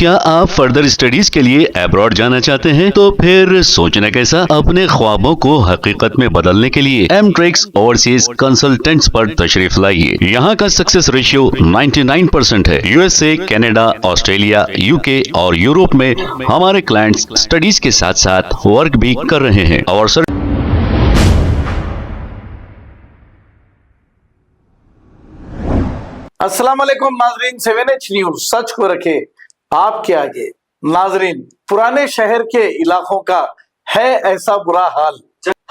क्या आप further studies के लिए अब्रॉड जाना चाहते हैं? तो फिर सोचना कैसा, अपने ख्वाबों को हकीकत में बदलने के लिए एमट्रिक्स ओवरसीज कंसल्टेंट्स पर तशरीफ लाइए। यहाँ का सक्सेस रेशियो 99% है। यूएसए, कनाडा, ऑस्ट्रेलिया, यूके और यूरोप में हमारे क्लाइंट्स स्टडीज के साथ साथ वर्क भी कर रहे हैं और अस्सलाम वालेकुम नाजरीन, 7H न्यूज सच को रखे आपके आगे। नाजरीन, पुराने शहर के इलाकों का है ऐसा बुरा हाल,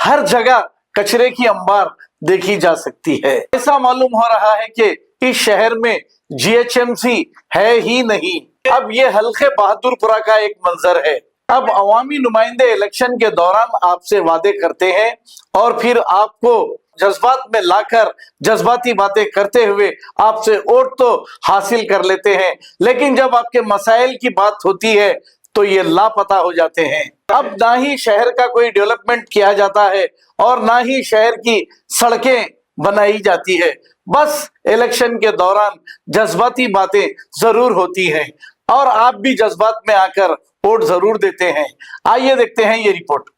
हर जगह कचरे की अंबार देखी जा सकती है। ऐसा मालूम हो रहा है कि इस शहर में जीएचएमसी है ही नहीं। अब ये हल्के बहादुरपुरा का एक मंजर है। अब अवामी नुमाइंदे इलेक्शन के दौरान आपसे वादे करते हैं और फिर आपको जज्बात में लाकर जज्बाती बातें करते हुए आपसे वोट तो हासिल कर लेते हैं, लेकिन जब आपके मसाइल की बात होती है तो ये लापता हो जाते हैं। अब ना ही शहर का कोई डेवलपमेंट किया जाता है और ना ही शहर की सड़कें बनाई जाती है। बस इलेक्शन के दौरान जज्बाती बातें जरूर होती हैं और आप भी जज्बात में आकर वोट जरूर देते हैं। आइए देखते हैं ये रिपोर्ट।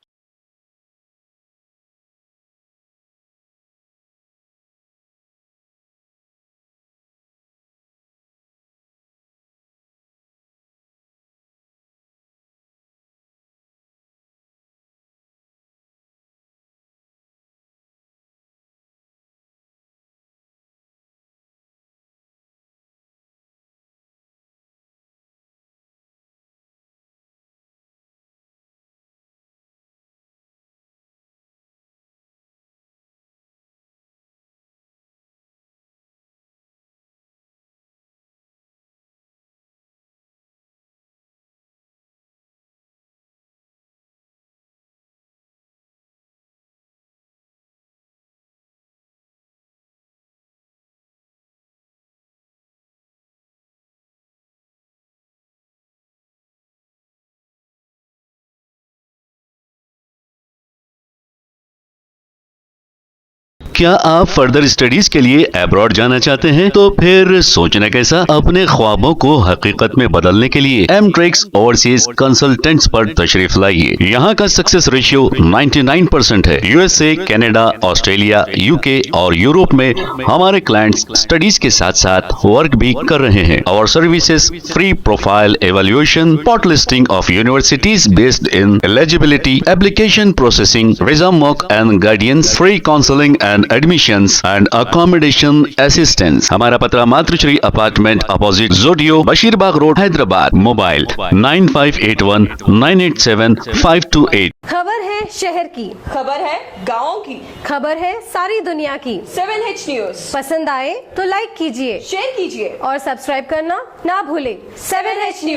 क्या आप फर्दर स्टडीज के लिए अब्रॉड जाना चाहते हैं? तो फिर सोचना कैसा, अपने ख्वाबों को हकीकत में बदलने के लिए एमट्रिक्स ओवरसीज कंसल्टेंट्स पर तशरीफ लाइए। यहाँ का सक्सेस रेशियो 99% है। यूएसए, कनाडा, ऑस्ट्रेलिया, यूके और यूरोप में हमारे क्लाइंट्स स्टडीज के साथ साथ वर्क भी कर रहे हैं और services free profile evaluation, spot listing of universities based in eligibility, application processing, visa mock and guidance, free counselling and admissions and accommodation assistance. हमारा पता मातृश्री अपार्टमेंट अपोजिट जोडियो, बशीरबाग रोड, हैदराबाद। मोबाइल 9581987528। खबर है शहर की, खबर है गाँव की, खबर है सारी दुनिया की। 7H न्यूज पसंद आए तो लाइक कीजिए, शेयर कीजिए और सब्सक्राइब करना ना भूलें। 7H news.